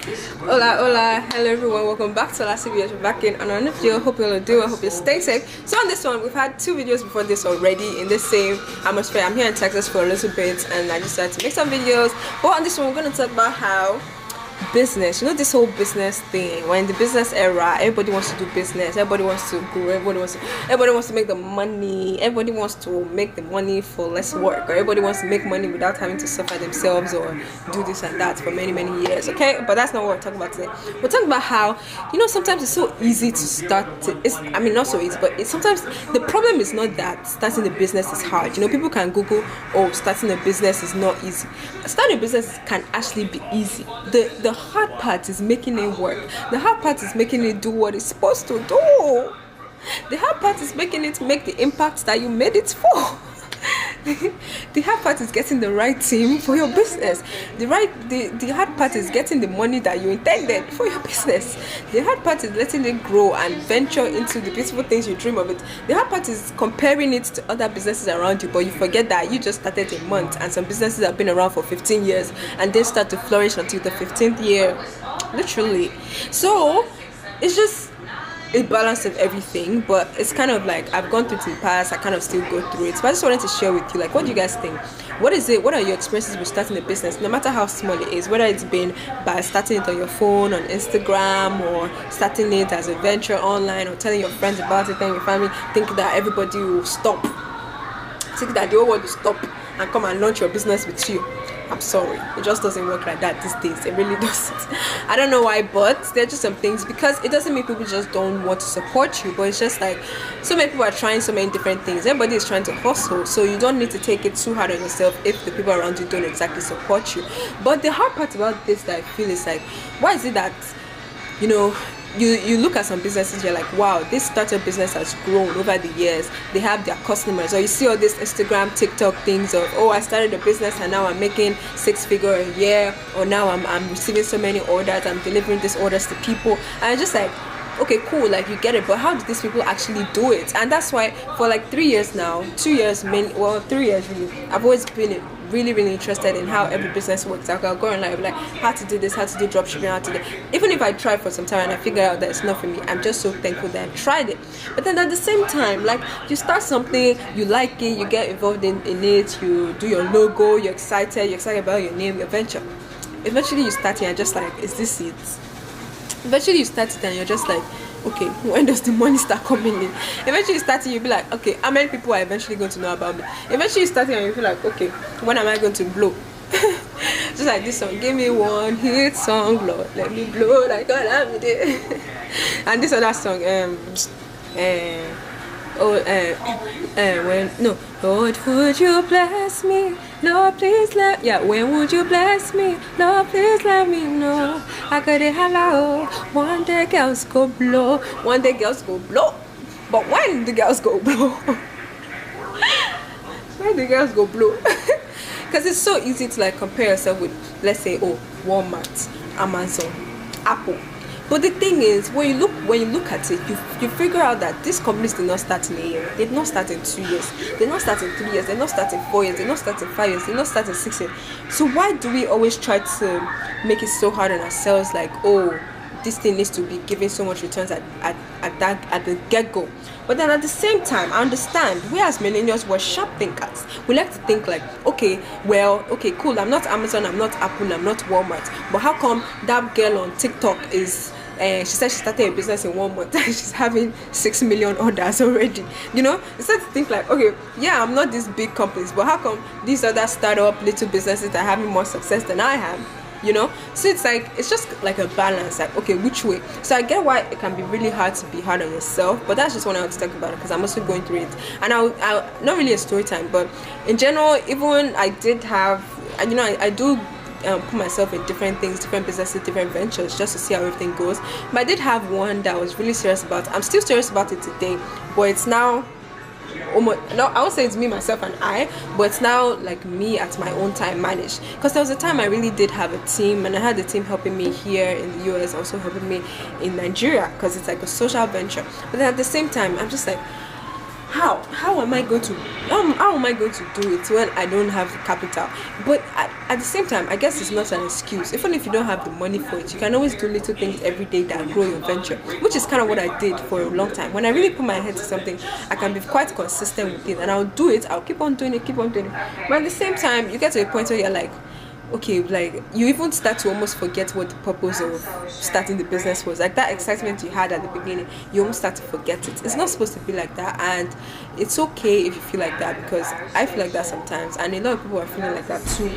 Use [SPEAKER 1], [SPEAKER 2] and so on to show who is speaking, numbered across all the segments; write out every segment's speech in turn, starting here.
[SPEAKER 1] Hola, hello everyone, welcome back to last video. We're back in another video. Hope you're all doing well, hope you're staying safe. So on this one, we've had two videos before this already in the same atmosphere. I'm here in Texas for a little bit and I decided to make some videos. But on this one, we're going to talk about how business, this whole business thing, when in the business era, everybody wants to do business, everybody wants to grow, everybody wants to make the money, everybody wants to make the money for less work, or everybody wants to make money without having to suffer themselves or do this and that for many years. Okay, but that's not what we're talking about today. We're talking about how sometimes it's so easy to start not so easy, but sometimes the problem is not that starting a business is hard. People can Google, oh, starting a business is not easy. Starting a business can actually be easy. The hard part is making it work. The hard part is making it do what it's supposed to do. The hard part is making it make the impact that you made it for. The hard part is getting the right team for your business. The hard part is getting the money that you intended for your business. The hard part is letting it grow and venture into the beautiful things you dream of it. The hard part is comparing it to other businesses around you, but you forget that you just started a month and some businesses have been around for 15 years and they start to flourish until the 15th year. Literally. So it's just a balance of everything, but it's kind of like I've gone through it in the past, I kind of still go through it. So I just wanted to share with you, like, what do you guys think? What are your experiences with starting a business, no matter how small it is, whether it's been by starting it on your phone, on Instagram, or starting it as a venture online, or telling your friends about it, telling your family, think that everybody will stop, think that the whole world will stop and come and launch your business with you. I'm sorry, it just doesn't work like that these days. It really doesn't. I don't know why, but there are just some things, because it doesn't mean people just don't want to support you, but it's just like so many people are trying so many different things. Everybody is trying to hustle, so you don't need to take it too hard on yourself if the people around you don't exactly support you. But the hard part about this that I feel is like, why is it that you look at some businesses, you're like, wow, this startup business has grown over the years. They have their customers, or you see all these Instagram, TikTok things of, oh, I started a business and now I'm making 6-figure a year, or now I'm receiving so many orders, I'm delivering these orders to people, and I'm just like, okay, cool, like you get it, but how do these people actually do it? And that's why for like 3 years now, 2 years, 3 years really, I've always been really interested in how every business works. I'll go on like how to do this, how to do dropshipping, how to do, even if I try for some time and I figure out that it's not for me, I'm just so thankful that I tried it. But then at the same time, like, you start something, you like it, you get involved in it, you do your logo, you're excited about your name, your venture. Eventually you start it and just like, is this it? Eventually you start it and you're just like, okay, when does the money start coming in? Eventually you start it, you'll be like, okay, how many people are eventually going to know about me? Eventually you start it and you'll be like, okay, when am I going to blow? Just like this song, give me one hit song, Lord, let me blow like all I'm there. And this other song, Lord, would you bless me? Lord, please when would you bless me? Lord, please let me know. I got it hello. One day girls go blow. But when the girls go blow? When the girls go blow? Because it's so easy to like compare yourself with, let's say, Walmart, Amazon, Apple. But the thing is, when you look at it, you figure out that these companies did not start in a year. They did not start in 2 years. They did not start in 3 years. They did not start in 4 years. They did not start in 5 years. They did not start in 6 years. So why do we always try to make it so hard on ourselves? Like, oh, this thing needs to be giving so much returns at the get-go. But then at the same time, I understand we as millennials were sharp thinkers. We like to think like, okay, cool, I'm not Amazon, I'm not Apple, I'm not Walmart, but how come that girl on TikTok is she said she started a business in 1 month and she's having 6 million orders already? Instead to think like, okay, yeah, I'm not these big companies, but how come these other startup little businesses are having more success than I have? So it's like, it's just like a balance, like, okay, which way? So I get why it can be really hard to be hard on yourself, but that's just what I want to talk about, because I'm also going through it. And I'll not really a story time, but in general, even I did have, I do put myself in different things, different businesses, different ventures, just to see how everything goes. But I did have one that I was really serious about. I'm still serious about it today, but it's now almost, no, I would say it's me, myself and I, but it's now like me at my own time managed. Because there was a time I really did have a team, and I had a team helping me here in the US, also helping me in Nigeria, because it's like a social venture. But then at the same time, I'm just like, how am I going to how am I going to do it when I don't have the capital? But at the same time, I guess it's not an excuse. Even if you don't have the money for it, you can always do little things every day that grow your venture, which is kind of what I did for a long time. When I really put my head to something, I can be quite consistent with it, and I'll do it. I'll keep on doing it. But at the same time, you get to a point where you're like, okay, like you even start to almost forget what the purpose of starting the business was. Like that excitement you had at the beginning, you almost start to forget it. It's not supposed to be like that, and it's okay if you feel like that, because I feel like that sometimes, and a lot of people are feeling like that too.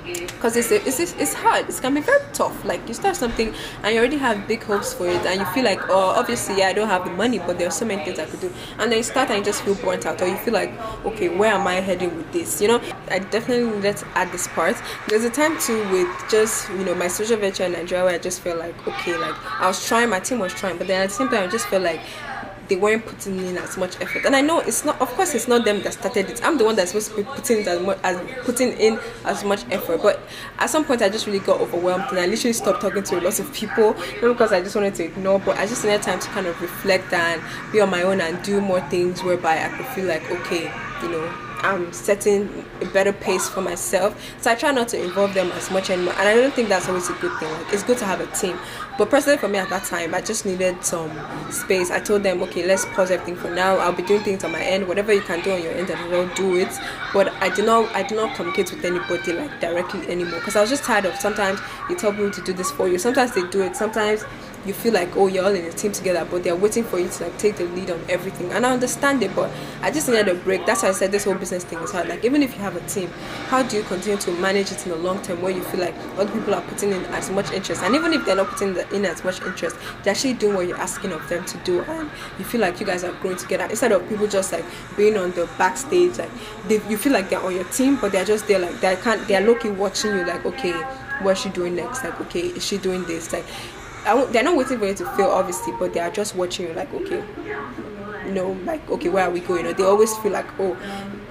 [SPEAKER 1] Because it's hard. It can be very tough. Like you start something and you already have big hopes for it, and you feel like, oh, obviously, yeah, I don't have the money, but there are so many things I could do. And then you start and you just feel burnt out, or you feel like, okay, where am I heading with this? You know, I definitely needed to add this part. There's a time too with just, you know, my social venture in Nigeria where I just felt like, okay, like I was trying, my team was trying, but then at the same time I just felt like they weren't putting in as much effort. And I know it's not, of course it's not them that started it. I'm the one that's supposed to be putting in as much effort. But at some point I just really got overwhelmed, and I literally stopped talking to a lot of people, not because I just wanted to ignore, but I just needed time to kind of reflect and be on my own and do more things whereby I could feel like, okay, you know, I'm setting a better pace for myself. So I try not to involve them as much anymore, and I don't think that's always a good thing. Like it's good to have a team, but personally for me at that time, I just needed some space. I told them, okay, let's pause everything for now. I'll be doing things on my end. Whatever you can do on your end, I will do it. But I do not communicate with anybody like directly anymore, because I was just tired of, sometimes you tell people to do this for you, sometimes they do it, sometimes you feel like, oh, you're all in a team together, but they're waiting for you to like take the lead on everything. And I understand it, but I just needed a break. That's why I said this whole business thing is hard. Like even if you have a team, how do you continue to manage it in the long term where you feel like other people are putting in as much interest, and even if they're not putting in as much interest, they're actually doing what you're asking of them to do, and you feel like you guys are growing together, instead of people just like being on the backstage, like you feel like they're on your team, but they're just there, like they're low-key watching you, like, okay, what's she doing next? Like, okay, is she doing this? Like they're not waiting for you to fail, obviously, but they are just watching you, like, okay, you know, like, okay, where are we going? Or they always feel like, oh,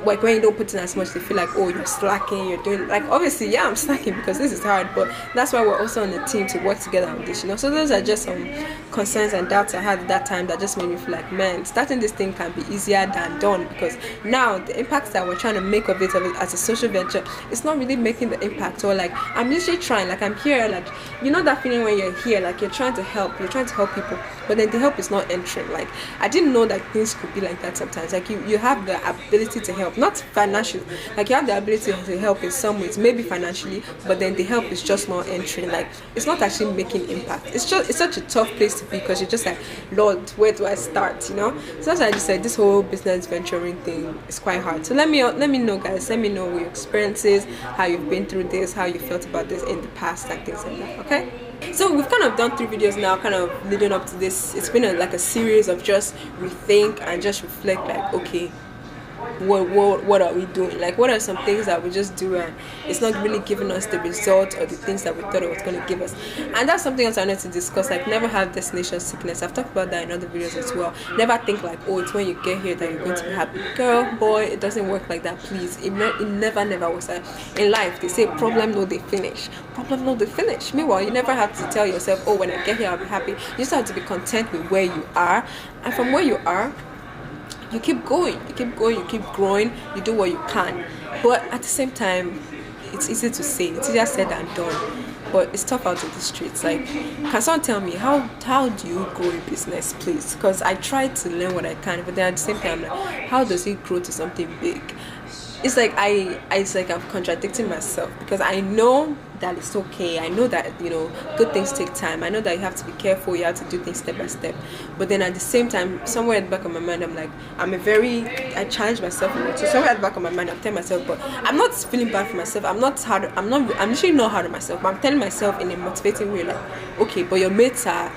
[SPEAKER 1] like when you don't put in as much, they feel like, oh, you're slacking, you're doing, like, obviously, yeah, I'm slacking because this is hard, but that's why we're also on the team to work together on this, you know. So those are just some concerns and doubts I had at that time that just made me feel like, man, starting this thing can be easier than done, because now the impact that we're trying to make of it as a social venture, it's not really making the impact. Or like, I'm literally trying, like, I'm here, like, you know that feeling when you're here, like you're trying to help people, but then the help is not entering. Like, I didn't know that things could be like that sometimes. Like you have the ability to help, not financially, like you have the ability to help in some ways, maybe financially, but then the help is just not entering. Like it's not actually making impact. It's such a tough place to be, because you're just like, Lord, where do I start, you know? So that's why I just said this whole business venturing thing is quite hard. So let me know, guys, let me know your experiences, how you've been through this, how you felt about this in the past, like things like that. Okay, so we've kind of done 3 videos now, kind of leading up to this. It's been like a series of just rethink and just reflect, like, okay, what are we doing? Like, what are some things that we just do and it's not really giving us the result or the things that we thought it was going to give us? And that's something else I wanted to discuss. Like, never have destination sickness. I've talked about that in other videos as well. Never think like, oh, it's when you get here that you're going to be happy. Girl, boy, it doesn't work like that, please. It never works like that. In life, they say problem no they finish. Meanwhile, you never have to tell yourself, oh, when I get here I'll be happy. You just have to be content with where you are, and from where you are, you keep going, you keep growing, you do what you can. But at the same time, it's easy to say, it's easier said than done, but it's tough out in the streets. Like, can someone tell me how do you grow a business, please? Because I try to learn what I can, but then at the same time, like, how does it grow to something big? It's like I'm contradicting myself, because I know that it's okay. I know that, you know, good things take time. I know that you have to be careful, you have to do things step by step. But then at the same time, somewhere at the back of my mind, I'm like, I challenge myself a lot. So somewhere at the back of my mind, I'm telling myself, but I'm not feeling bad for myself. I'm literally not hard on myself, but I'm telling myself in a motivating way, like, okay, but your mates are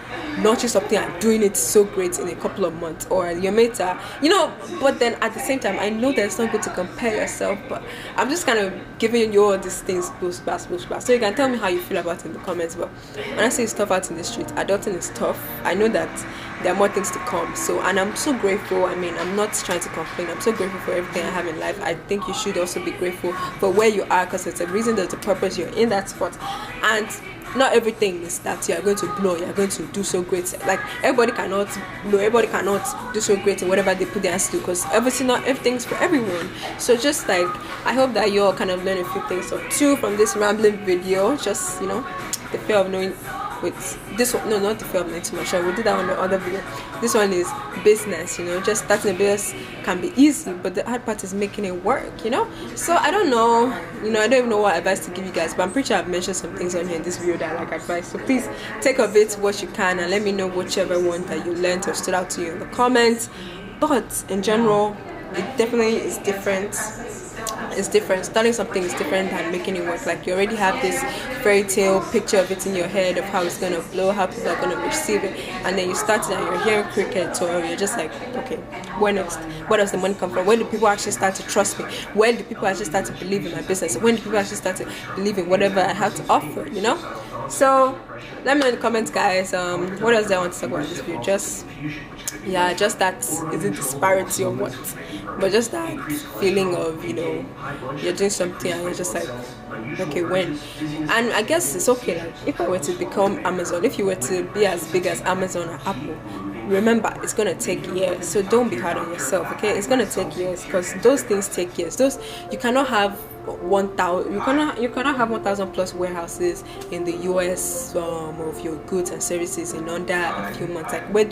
[SPEAKER 1] launching something and doing it so great in a couple of months, or your mates are, you know. But then at the same time, I know that it's not good to compare yourself, but I'm just kind of giving you all these things, boost, so you can tell me how you feel about it in the comments. But when I say it's tough out in the street, adulting is tough. I know that there are more things to come, so, and I'm so grateful. I mean, I'm not trying to complain. I'm so grateful for everything I have in life. I think you should also be grateful for where you are, because it's a reason, there's a purpose, you're in that spot. And not everything is that you are going to blow, you are going to do so great. Like everybody cannot blow, everybody cannot do so great in whatever they put their hands to do, because not everything's for everyone. So just like, I hope that you all kind of learn a few things or two from this rambling video. Just, you know, the fear of knowing with this one, no, not the fear of knowing too much. We'll do that on the other video. This one is business, you know. Just starting a business can be easy, but the hard part is making it work, you know. So I don't know, you know, I don't even know what advice to give you guys, but I'm pretty sure I've mentioned some things on here in this video that I like advice. So please take of it what you can and let me know whichever one that you learned or stood out to you in the comments. But in general, it definitely is different. It's different. Starting something is different than making it work. Like, you already have this fairy tale picture of it in your head of how it's gonna blow, how people are gonna receive it, and then you start it and you're hearing crickets, or you're just like, okay, where next? Where does the money come from? When do people actually start to trust me? When do people actually start to believe in my business? When do people actually start to believe in whatever I have to offer, you know? So let me know in the comments, guys, what else do I want to talk about in this video? Just that, is it disparity or what? But just that feeling of, you know, you're doing something and you're just like, okay, when? And I guess it's okay, like, if I were to become Amazon, if you were to be as big as Amazon or Apple, remember, it's gonna take years. So don't be hard on yourself, okay? It's gonna take years, because those things take years. You cannot have 1,000. You cannot have 1,000 plus warehouses in the US of your goods and services in under a few months. Like, where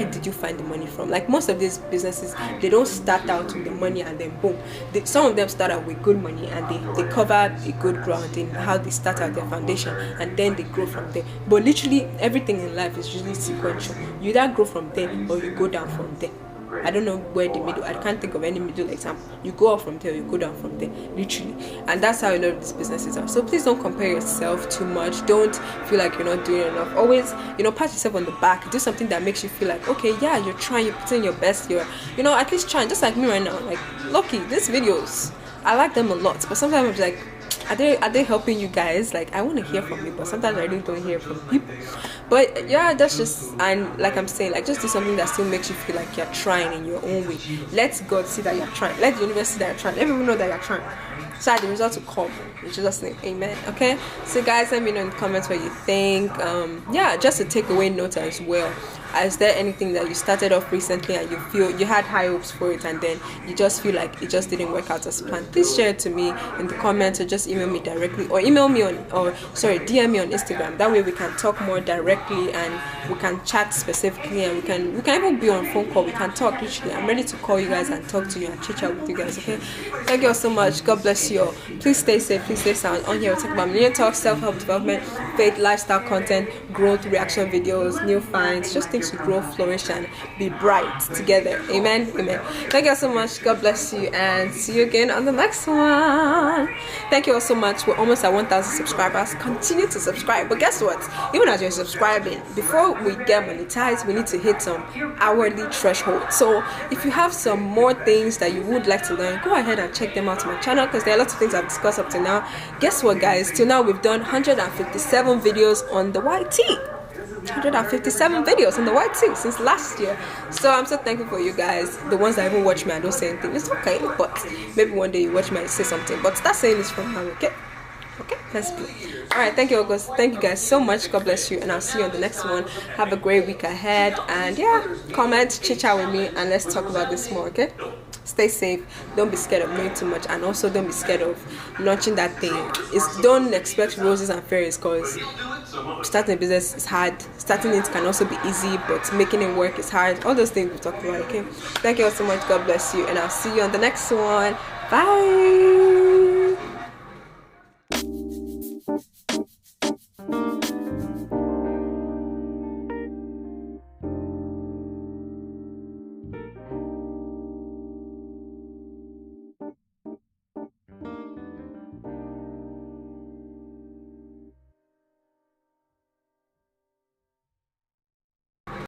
[SPEAKER 1] did you find the money from? Like, most of these businesses, they don't start out with the money and then boom. Some of them start out with good money and they cover a good ground in how they start out their foundation, and then they grow from there. But literally everything in life is usually sequential. You either grow from there or you go down from there. I don't know where the middle, I can't think of any middle example. You go up from there, you go down from there, literally. And that's how a lot of these businesses are. So please don't compare yourself too much. Don't feel like you're not doing enough. Always, you know, pat yourself on the back. Do something that makes you feel like, okay, yeah, you're trying, you're putting your best, you're, you know, at least trying. Just like me right now. Like, lucky, these videos, I like them a lot, but sometimes I'm like, are they helping you guys? Like, I want to hear from you, but sometimes I really don't hear from people. But yeah, that's just, and like I'm saying, like, just do something that still makes you feel like you're trying in your own way. Let God see that you're trying. Let the universe see that you're trying. Let people know that you're trying, so that the result will come. In Jesus' name, amen. Okay, so guys, let me know in the comments what you think. Yeah, just a takeaway note as well. Is there anything that you started off recently and you feel you had high hopes for it, and then you just feel like it just didn't work out as planned? Please share it to me in the comments, or just email me directly, or email me on, DM me on Instagram. That way we can talk more directly and we can chat specifically, and we can even be on phone call. We can talk literally. I'm ready to call you guys and talk to you and chit chat with you guys. Okay, thank you all so much. God bless you all. Please stay safe, please stay sound. On here we'll talk about millennial talk, self-help development, faith, lifestyle content, growth, reaction videos, new finds, just things to grow, flourish, and be bright together. Amen. Amen. Thank you all so much. God bless you, and see you again on the next one. Thank you all so much. We're almost at 1,000 subscribers. Continue to subscribe. But guess what? Even as you're subscribing, before we get monetized, we need to hit some hourly threshold. So if you have some more things that you would like to learn, go ahead and check them out on my channel, because there are lots of things I've discussed up to now. Guess what, guys? Till now we've done 157 videos on the YT. 157 videos on the YT since last year. So I'm so thankful for you guys, the ones that even watch me and don't say anything. It's okay, but maybe one day you watch me and say something, but start saying this from now. Okay, let's go. All right, thank you guys so much. God bless you, and I'll see you on the next one. Have a great week ahead, and yeah, comment, chit chat with me, and let's talk about this more. Okay, stay safe. Don't be scared of knowing too much, and also don't be scared of launching that thing. Don't expect roses and fairies, because starting a business is hard. Starting it can also be easy, but making it work is hard. All those things we talked about. Okay, thank you all so much. God bless you, and I'll see you on the next one. Bye.